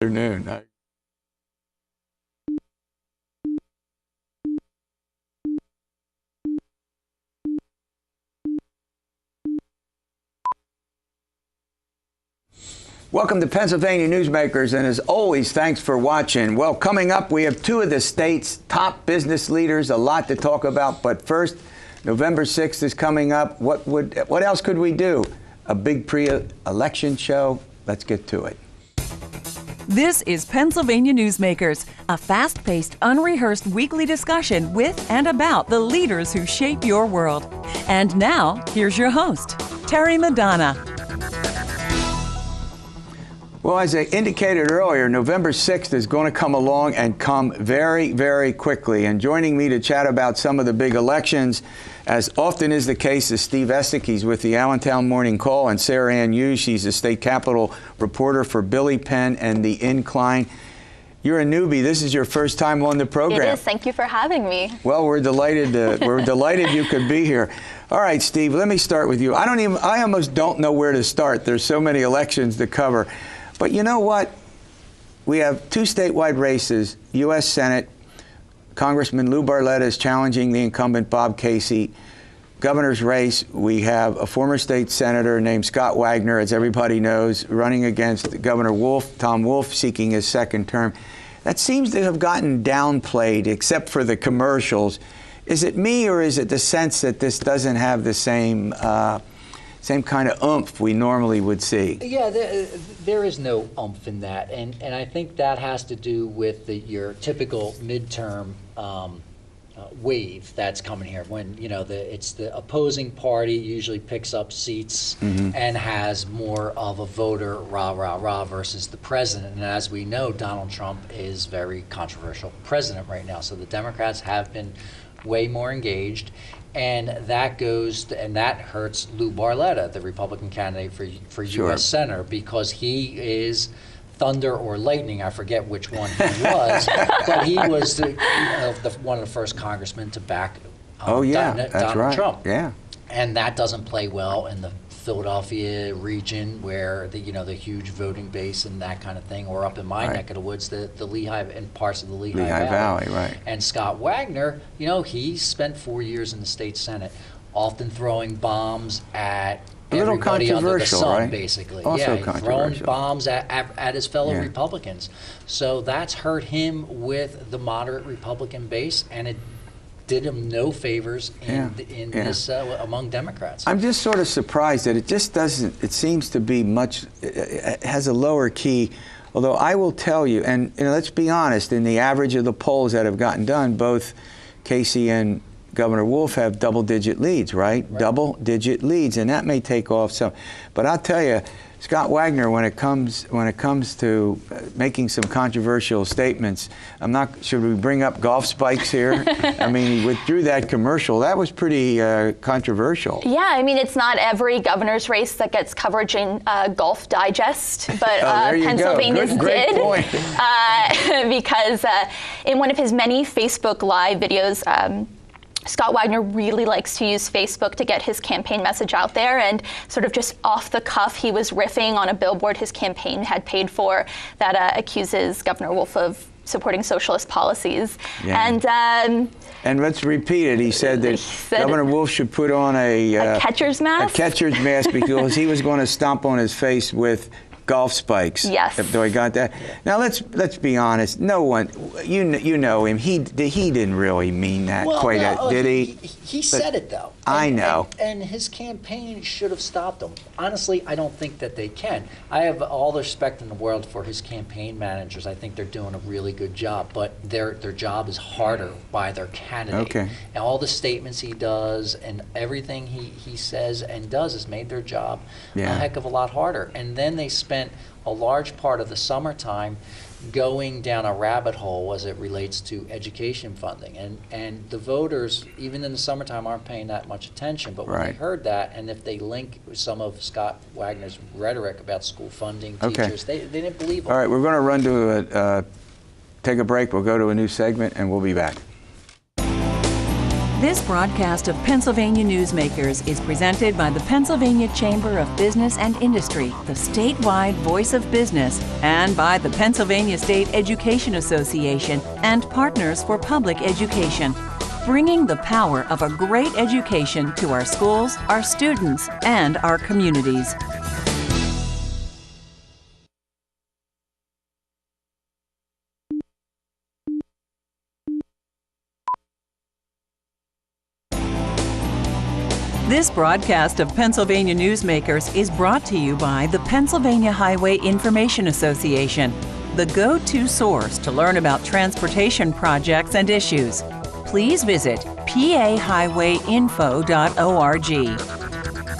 Afternoon. Welcome to Pennsylvania Newsmakers, and as always, thanks for watching. Well, coming up, we have two of the state's top business leaders, a lot to talk about, but first, November 6th is coming up. What else could we do? A big pre-election show? Let's get to it. This is Pennsylvania Newsmakers, a fast-paced, unrehearsed weekly discussion with and about the leaders who shape your world. And now, here's your host, Terry Madonna. Well, as I indicated earlier, November 6th is going to come along and come very, very quickly. And joining me to chat about some of the big elections, as often is the case, is Steve Esack. He's with the Allentown Morning Call, and Sarah Ann Hughes. She's a state capitol reporter for Billy Penn and the Incline. You're a newbie. This is your first time on the program. It is. Thank you for having me. Well, we're delighted. We're delighted you could be here. All right, Steve. Let me start with you. I almost don't know where to start. There's so many elections to cover. But you know what? We have two statewide races. U.S. Senate, Congressman Lou Barletta is challenging the incumbent Bob Casey. Governor's race, we have a former state senator named Scott Wagner, as everybody knows, running against Governor Wolf, Tom Wolf, seeking his second term. That seems to have gotten downplayed, except for the commercials. Is it me, or is it the sense that this doesn't have the same kind of oomph we normally would see? Yeah, there is no oomph in that, and I think that has to do with your typical midterm wave that's coming here. When it's the opposing party usually picks up seats and has more of a voter rah rah rah versus the president. And as we know, Donald Trump is very controversial president right now. So the Democrats have been way more engaged. And that hurts Lou Barletta, the Republican candidate for U.S. Senator, because he is thunder or lightning. I forget which one he was, but he was one of the first congressmen to back Donald Trump. Yeah, and that doesn't play well in the Philadelphia region, where the huge voting base and that kind of thing, or up in my neck of the woods, the Lehigh and parts of the Lehigh Valley. Right. And Scott Wagner, he spent 4 years in the state Senate, often throwing bombs at everybody under the sun, right? Basically. Also throwing bombs at his fellow Republicans. So that's hurt him with the moderate Republican base, and it did him no favors in this among Democrats. I'm just sort of surprised that it just doesn't. It seems to be much. It has a lower key. Although I will tell you, and let's be honest, in the average of the polls that have gotten done, both Casey and Governor Wolf have double-digit leads, right? Double-digit leads, and that may take off some. But I'll tell you, Scott Wagner, when it comes to making some controversial statements, should we bring up golf spikes here? I mean, he withdrew that commercial. That was pretty controversial. Yeah, I mean, it's not every governor's race that gets coverage in Golf Digest, but Pennsylvania's Great point. Because in one of his many Facebook Live videos, Scott Wagner really likes to use Facebook to get his campaign message out there, and sort of just off the cuff, he was riffing on a billboard his campaign had paid for that accuses Governor Wolf of supporting socialist policies. Yeah. And let's repeat it. He said that Governor Wolf should put on a catcher's mask? A catcher's mask because he was going to stomp on his face with golf spikes. Yes. Do I got that? Now let's be honest. No one, you know him. He didn't really mean that did he? He said it though. I know. And his campaign should have stopped him. Honestly, I don't think that they can. I have all the respect in the world for his campaign managers. I think they're doing a really good job, but their job is harder by their candidate. Okay. And all the statements he does and everything he says and does has made their job a heck of a lot harder. And then they spent a large part of the summertime going down a rabbit hole as it relates to education funding. And the voters, even in the summertime, aren't paying that much attention. But when they heard that, and if they link some of Scott Wagner's rhetoric about school funding, teachers, they didn't believe him. All right, we're going to run to take a break. We'll go to a new segment, and we'll be back. This broadcast of Pennsylvania Newsmakers is presented by the Pennsylvania Chamber of Business and Industry, the statewide voice of business, and by the Pennsylvania State Education Association and Partners for Public Education, bringing the power of a great education to our schools, our students, and our communities. This broadcast of Pennsylvania Newsmakers is brought to you by the Pennsylvania Highway Information Association, the go-to source to learn about transportation projects and issues. Please visit pahighwayinfo.org.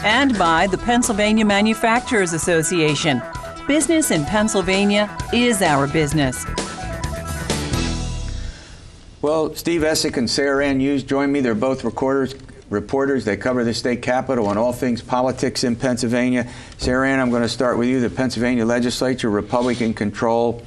And by the Pennsylvania Manufacturers Association. Business in Pennsylvania is our business. Well, Steve Esack and Sarah Ann Hughes join me. They're both reporters. They cover the state capitol and all things politics in Pennsylvania. Sarah Ann, I'm going to start with you. The Pennsylvania legislature, Republican control.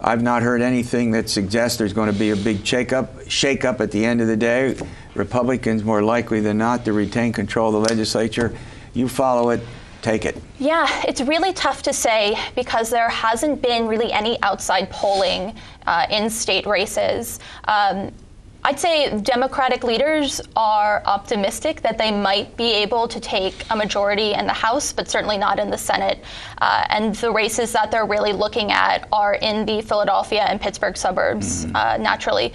I've not heard anything that suggests there's going to be a big shake-up at the end of the day. Republicans more likely than not to retain control of the legislature. You follow it. Take it. Yeah, it's really tough to say because there hasn't been really any outside polling in state races. I'd say Democratic leaders are optimistic that they might be able to take a majority in the House, but certainly not in the Senate. And the races that they're really looking at are in the Philadelphia and Pittsburgh suburbs, naturally.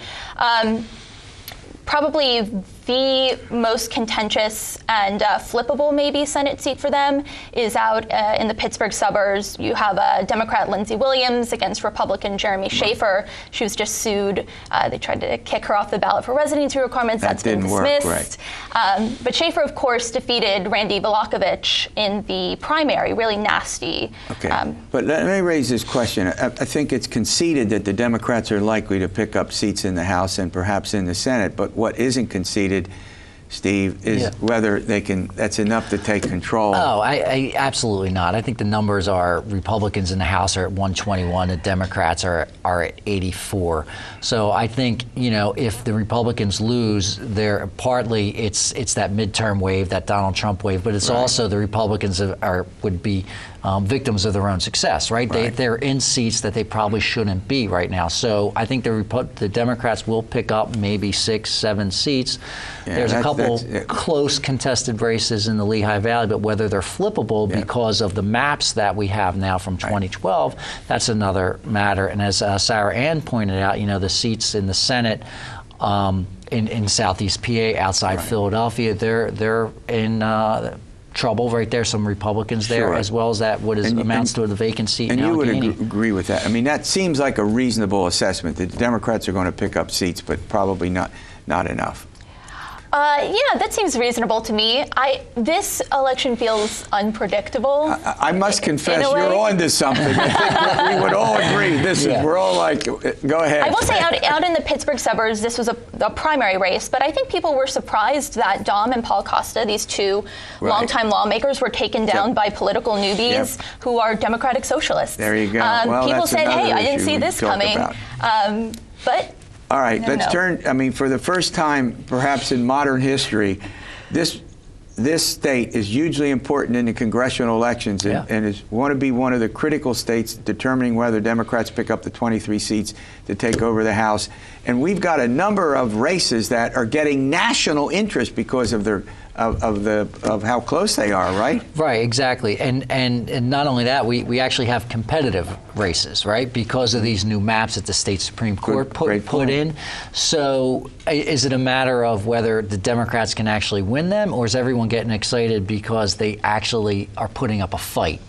Probably the most contentious and flippable maybe Senate seat for them is out in the Pittsburgh suburbs. You have Democrat Lindsey Williams against Republican Jeremy Schaefer. She was just sued. They tried to kick her off the ballot for residency requirements. That's been dismissed. But Schaefer, of course, defeated Randy Volakovich in the primary. Really nasty. Okay. But let me raise this question. I think it's conceded that the Democrats are likely to pick up seats in the House and perhaps in the Senate. But what isn't conceded, Steve, is whether they can, that's enough to take control. Oh, I absolutely not. I think the numbers are Republicans in the House are at 121, the Democrats are at 84. So I think, if the Republicans lose, they're partly it's that midterm wave, that Donald Trump wave, but it's also the Republicans would be victims of their own success, right? They're in seats that they probably shouldn't be right now. So I think the Democrats will pick up maybe 6, 7 seats. Yeah, there's a couple close contested races in the Lehigh Valley, but whether they're flippable because of the maps that we have now from 2012, that's another matter. And as Sarah Ann pointed out, the seats in the Senate in Southeast PA, outside Philadelphia, they're in trouble right there. Some Republicans there, as well as that amounts to the vacant seat. And in you would Allegheny. agree with that? I mean, that seems like a reasonable assessment. The Democrats are going to pick up seats, but probably not enough. Yeah, that seems reasonable to me. This election feels unpredictable. I must confess, you're on to something. I think we would all agree. We're all like, go ahead. I will say out in the Pittsburgh suburbs, this was a primary race, but I think people were surprised that Dom and Paul Costa, these two longtime lawmakers, were taken down by political newbies who are Democratic socialists. There you go. Well, people said, hey, I didn't see this coming. But all right, let's turn. I mean, for the first time, perhaps in modern history, this state is hugely important in the congressional elections and is want to be one of the critical states determining whether Democrats pick up the 23 seats to take over the House. And we've got a number of races that are getting national interest because of their of how close they are, right? Right, exactly. And not only that, we actually have competitive races, right? Because of these new maps that the state Supreme Court put in. So is it a matter of whether the Democrats can actually win them, or is everyone getting excited because they actually are putting up a fight,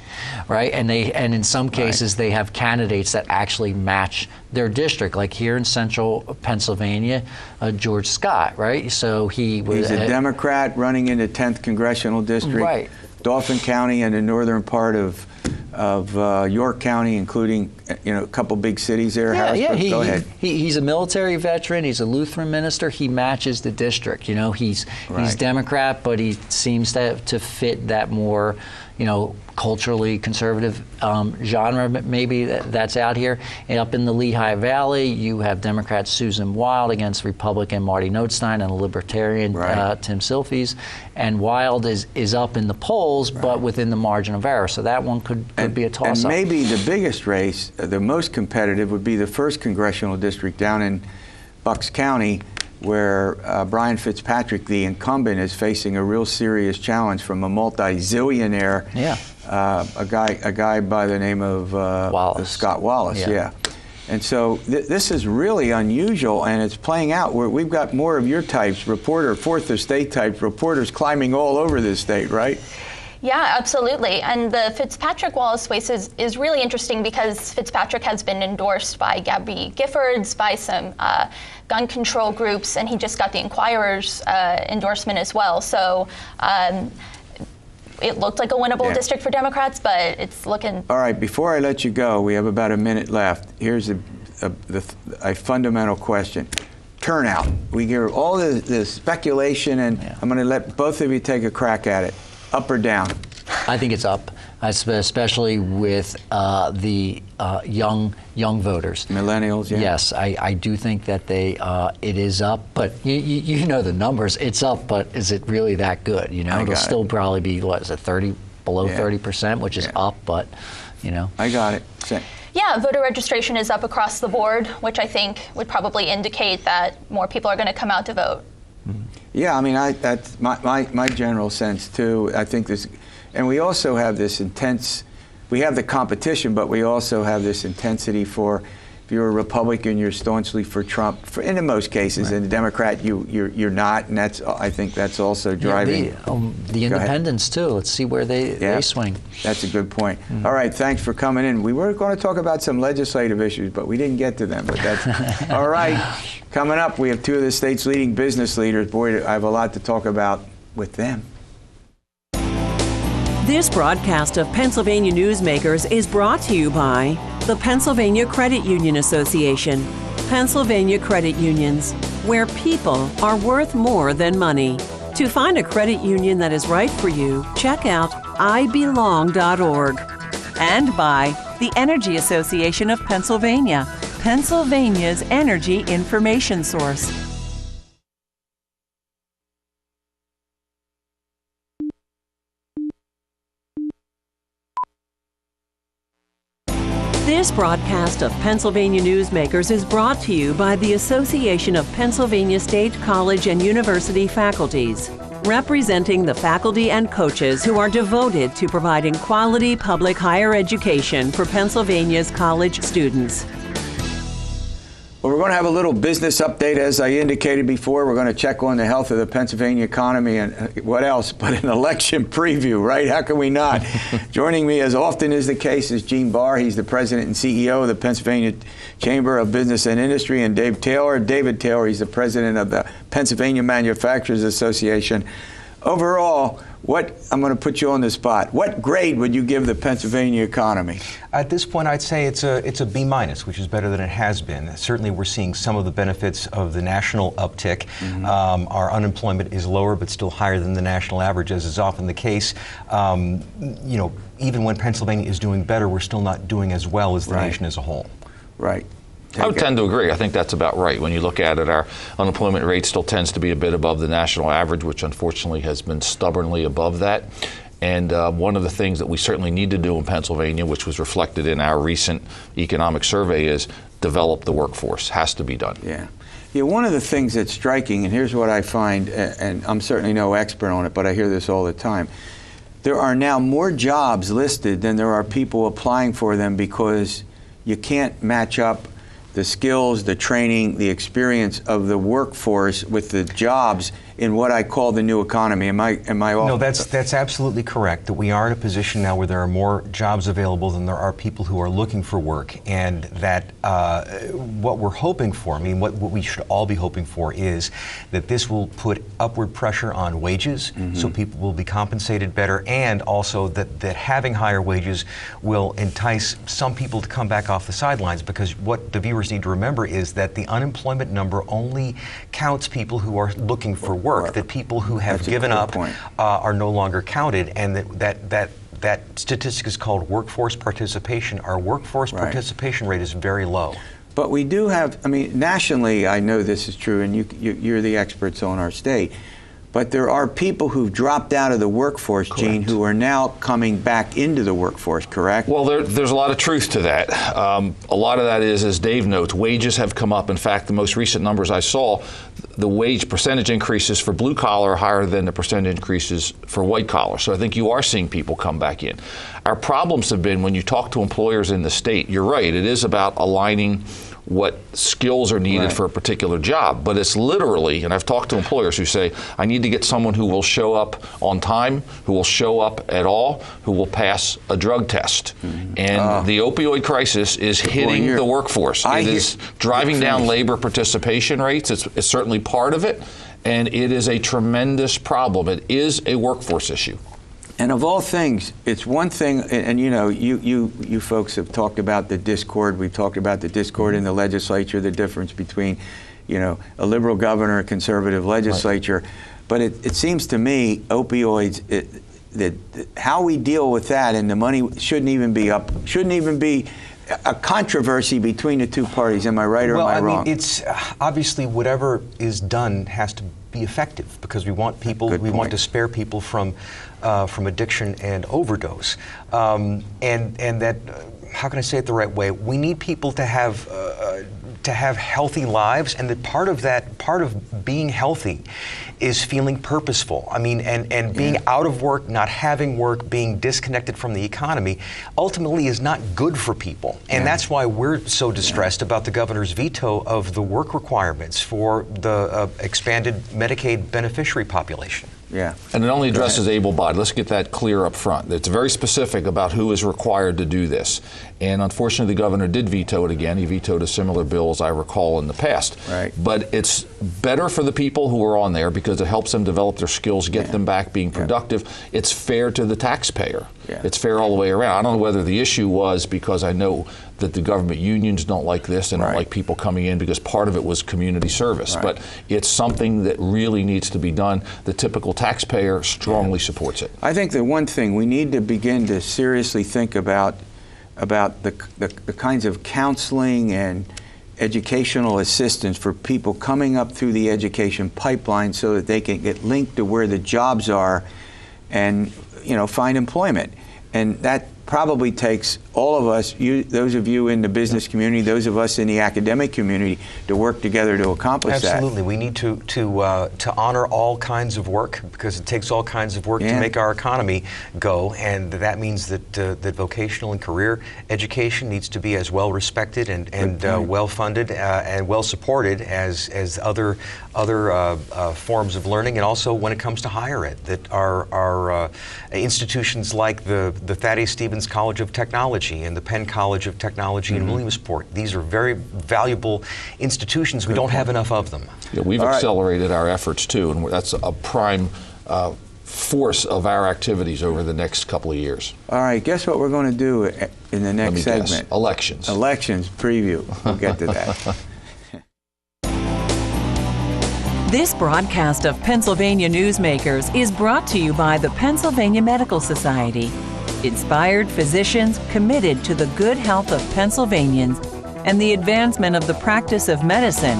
right? And in some cases they have candidates that actually match their district, like here in central Pennsylvania, George Scott, right? So he's a Democrat running in the 10th congressional district, right? Dauphin County and the northern part of York County, including a couple big cities there. Yeah, Harrisburg. Go ahead. He's a military veteran. He's a Lutheran minister. He matches the district. He's Democrat, but he seems to fit that more, culturally conservative genre maybe that's out here. And up in the Lehigh Valley, you have Democrat Susan Wild against Republican Marty Notstein and a Libertarian Tim Silfies. And Wild is up in the polls, but within the margin of error. So that one could be a toss-up. And maybe the biggest race, the most competitive, would be the 1st congressional district down in Bucks County, where Brian Fitzpatrick, the incumbent, is facing a real serious challenge from a multi-zillionaire, a guy by the name of Scott Wallace. Yeah. And so this is really unusual, and it's playing out. We've got more of your types, fourth estate type reporters climbing all over this state, right? Yeah, absolutely. And the Fitzpatrick-Wallace race is really interesting because Fitzpatrick has been endorsed by Gabby Giffords, by some gun control groups, and he just got the Inquirer's endorsement as well. So it looked like a winnable district for Democrats, but it's looking... All right, before I let you go, we have about a minute left. Here's a fundamental question. Turnout. We hear all the speculation, and I'm going to let both of you take a crack at it. Up or down? I think it's up, especially with the young voters. Millennials, yeah. Yes, I do think that it is up, but you know the numbers. It's up, but is it really that good? It'll still probably be, below 30%, which is up, but I got it. Yeah, voter registration is up across the board, which I think would probably indicate that more people are going to come out to vote. Yeah, I mean, that's my general sense too. I think this, and we also have this we have the competition, but we also have this intensity for, if you're a Republican, you're staunchly for Trump, in most cases, and a Democrat, you're not, and I think that's also driving. The independents too. Let's see where they swing. That's a good point. All right, thanks for coming in. We were going to talk about some legislative issues, but we didn't get to them. But that's all right. Coming up, we have two of the state's leading business leaders. Boy, I have a lot to talk about with them. This broadcast of Pennsylvania Newsmakers is brought to you by the Pennsylvania Credit Union Association. Pennsylvania Credit Unions, where people are worth more than money. To find a credit union that is right for you, check out ibelong.org. And by the Energy Association of Pennsylvania, Pennsylvania's energy information source. This broadcast of Pennsylvania Newsmakers is brought to you by the Association of Pennsylvania State College and University Faculties, representing the faculty and coaches who are devoted to providing quality public higher education for Pennsylvania's college students. Well, we're going to have a little business update, as I indicated before. We're going to check on the health of the Pennsylvania economy and what else but an election preview, right? How can we not? Joining me, as often is the case, is Gene Barr. He's the president and CEO of the Pennsylvania Chamber of Business and Industry, and David Taylor, he's the president of the Pennsylvania Manufacturers Association. Overall, I'm going to put you on the spot. What grade would you give the Pennsylvania economy? At this point, I'd say it's a B-, which is better than it has been. Certainly, we're seeing some of the benefits of the national uptick. Our unemployment is lower, but still higher than the national average, as is often the case. Even when Pennsylvania is doing better, we're still not doing as well as the nation as a whole. Right. I would tend to agree. I think that's about right. When you look at it, our unemployment rate still tends to be a bit above the national average, which unfortunately has been stubbornly above that. And one of the things that we certainly need to do in Pennsylvania, which was reflected in our recent economic survey, is develop the workforce. Has to be done. Yeah. One of the things that's striking, and here's what I find, and I'm certainly no expert on it, but I hear this all the time. There are now more jobs listed than there are people applying for them because you can't match up the skills, the training, the experience of the workforce with the jobs, in what I call the new economy. Am I off? No, that's absolutely correct. That we are in a position now where there are more jobs available than there are people who are looking for work, and that what we're hoping for, I mean, what we should all be hoping for is that this will put upward pressure on wages, so people will be compensated better, and also that having higher wages will entice some people to come back off the sidelines, because what the viewers need to remember is that the unemployment number only counts people who are looking for work, that people who have given up are no longer counted, and that statistic is called workforce participation. Our workforce participation rate is very low. But we do have, I mean, nationally, I know this is true, and you're the experts on our state, but there are people who've dropped out of the workforce, Gene, who are now coming back into the workforce, correct? Well, there's a lot of truth to that. A lot of that is, as Dave notes, wages have come up. In fact, the most recent numbers I saw, the wage percentage increases for blue collar are higher than the percentage increases for white collar. So I think you are seeing people come back in. Our problems have been, when you talk to employers in the state, you're right, it is about aligning what skills are needed for a particular job. But it's literally, and I've talked to employers who say, I need to get someone who will show up on time, who will show up at all, who will pass a drug test. And the opioid crisis is hitting the workforce. It is driving down labor participation rates. It's certainly part of it, and it is a tremendous problem. It is a workforce issue. And of all things, it's one thing, and you know, you folks have talked about the discord. We've talked about the discord in the legislature, the difference between, you know, a liberal governor, a conservative legislature. But it seems to me, opioids, that how we deal with that, and the money shouldn't even be a controversy between the two parties. Am I right or am I wrong? Well, I mean, it's obviously whatever is done has to be effective, because we want people, want to spare people from addiction and overdose, and that, how can I say it the right way? We need people to have healthy lives, and that part of being healthy is feeling purposeful. I mean, and being out of work, not having work, being disconnected from the economy, ultimately is not good for people. And that's why we're so distressed about the governor's veto of the work requirements for the expanded Medicaid beneficiary population. Yeah. And it only addresses able-bodied. Let's get that clear up front. It's very specific about who is required to do this. And unfortunately, the governor did veto it again. He vetoed a similar bill, as I recall, in the past. Right. But it's better for the people who are on there, because it helps them develop their skills, get them back being productive. It's fair to the taxpayer. It's fair all the way around. I don't know whether the issue was because I know that the government unions don't like this and don't like people coming in, because part of it was community service. But it's something that really needs to be done. The typical taxpayer strongly supports it. I think the one thing we need to begin to seriously think about the kinds of counseling and educational assistance for people coming up through the education pipeline, so that they can get linked to where the jobs are and, you know, find employment. And that probably takes all of us, those of you in the business community, those of us in the academic community, to work together to accomplish that. Absolutely. We need to honor all kinds of work, because it takes all kinds of work to make our economy go, and that means that that vocational and career education needs to be as well respected and well funded and well supported as other forms of learning, and also when it comes to higher ed, that our institutions like the Thaddeus Stevens College of Technology and the Penn College of Technology in Williamsport, these are very valuable institutions. We don't have enough of them. Yeah, we've accelerated our efforts too, and that's a prime force of our activities over the next couple of years. All right, guess what we're going to do in the next segment? Guess. Elections. Elections preview. We'll get to that. This broadcast of Pennsylvania Newsmakers is brought to you by the Pennsylvania Medical Society. Inspired physicians committed to the good health of Pennsylvanians and the advancement of the practice of medicine.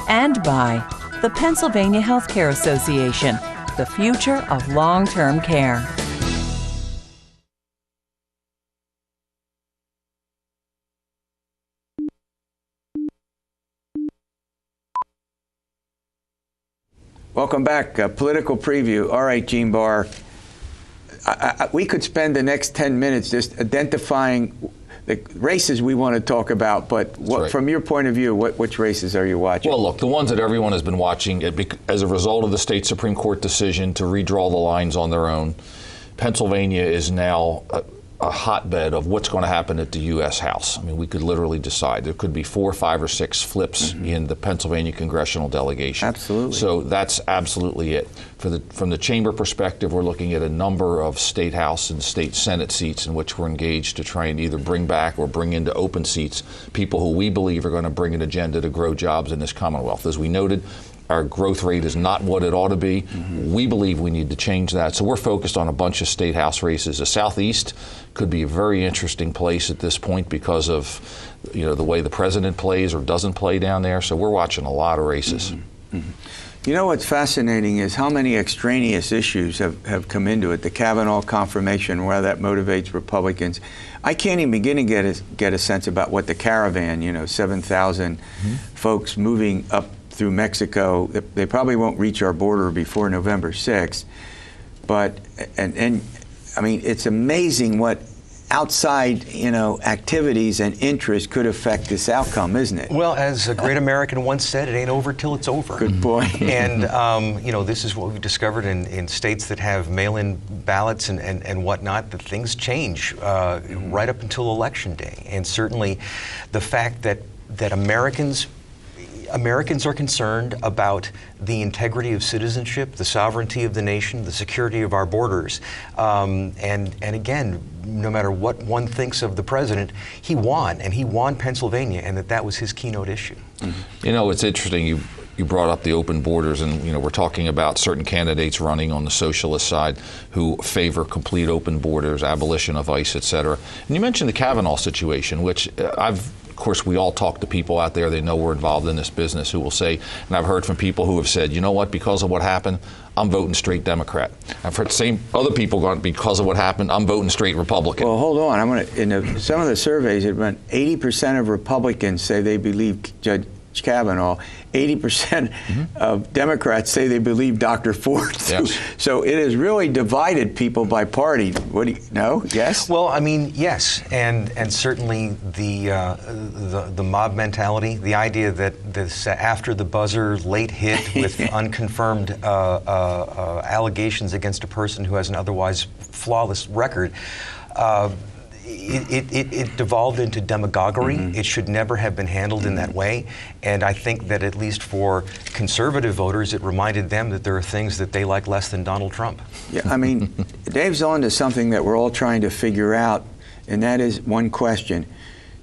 And by the Pennsylvania Healthcare Association, the future of long-term care. Welcome back. Political preview. All right, Gene Barr. We could spend the next 10 minutes just identifying the races we want to talk about, but right. From your point of view, which races are you watching? Well, look, the ones that everyone has been watching as a result of the state Supreme Court decision to redraw the lines on their own, Pennsylvania is now a hotbed of what's going to happen at the U.S. House. I mean, we could literally decide. There could be 4, 5, or 6 flips in the Pennsylvania congressional delegation. Absolutely. So that's absolutely it. From the chamber perspective, we're looking at a number of state House and state Senate seats in which we're engaged to try and either bring back or bring into open seats people who we believe are going to bring an agenda to grow jobs in this Commonwealth. As we noted, our growth rate is not what it ought to be. We believe we need to change that. So we're focused on a bunch of state House races. The Southeast could be a very interesting place at this point because of the way the president plays or doesn't play down there. So we're watching a lot of races. You know what's fascinating is how many extraneous issues have come into it. The Kavanaugh confirmation, where that motivates Republicans. I can't even begin to get a sense about what the caravan, 7,000 folks moving up through Mexico. They probably won't reach our border before November 6th. But, and I mean, it's amazing what outside, activities and interests could affect this outcome, isn't it? Well, as a great American once said, it ain't over till it's over. Good point. And, this is what we discovered in states that have mail-in ballots and whatnot, that things change right up until Election Day. And certainly the fact that Americans are concerned about the integrity of citizenship, the sovereignty of the nation, the security of our borders. And again, no matter what one thinks of the president, he won Pennsylvania, and that was his keynote issue. It's interesting. You brought up the open borders, and we're talking about certain candidates running on the socialist side who favor complete open borders, abolition of ICE, et cetera. And you mentioned the Kavanaugh situation, which of course, we all talk to people out there, they know we're involved in this business, who will say, and I've heard from people who have said, you know what, because of what happened, I'm voting straight Democrat. I've heard other people going, because of what happened, I'm voting straight Republican. Well, hold on. In some of the surveys, it went 80% of Republicans say they believe Judge Kavanaugh. 80% of Democrats say they believe Dr. Ford. Yes. So it has really divided people by party. What do you know? Yes. Well, I mean, yes, and certainly the mob mentality, the idea that this after the buzzer late hit with unconfirmed allegations against a person who has an otherwise flawless record. It devolved into demagoguery. It should never have been handled in that way. And I think that at least for conservative voters, it reminded them that there are things that they like less than Donald Trump. Yeah, I mean, Dave's on to something that we're all trying to figure out, and that is one question.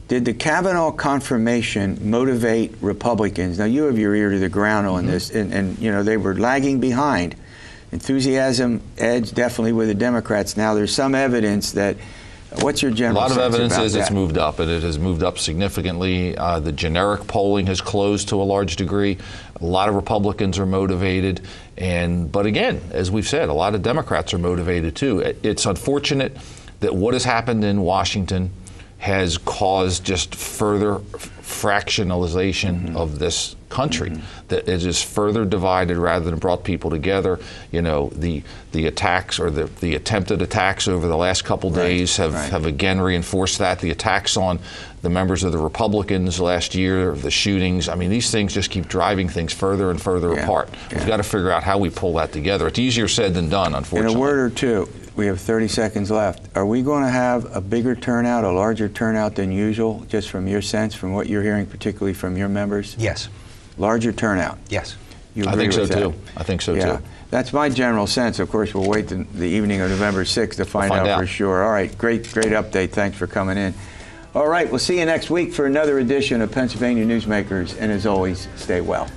Did the Kavanaugh confirmation motivate Republicans? Now, you have your ear to the ground on this, and they were lagging behind. Enthusiasm edge definitely with the Democrats. Now, there's some evidence that. What's your general sense about that? A lot of evidence is it's moved up, and it has moved up significantly. The generic polling has closed to a large degree. A lot of Republicans are motivated. But again, as we've said, a lot of Democrats are motivated too. It's unfortunate that what has happened in Washington has caused just further fractionalization of this country, that it is further divided rather than brought people together. The attacks or the attempted attacks over the last couple days have again reinforced that. The attacks on the members of the Republicans last year, the shootings, I mean, these things just keep driving things further and further apart. We've got to figure out how we pull that together. It's easier said than done, unfortunately. In a word or two, we have 30 seconds left. Are we going to have a bigger turnout, a larger turnout than usual, just from your sense, from what you're hearing, particularly from your members? Yes. Larger turnout? Yes. You agree I think so with that? too. I think so too. That's my general sense. Of course, we'll wait the evening of November 6th to find out for sure. All right, great update. Thanks for coming in. All right, we'll see you next week for another edition of Pennsylvania Newsmakers, and as always, stay well.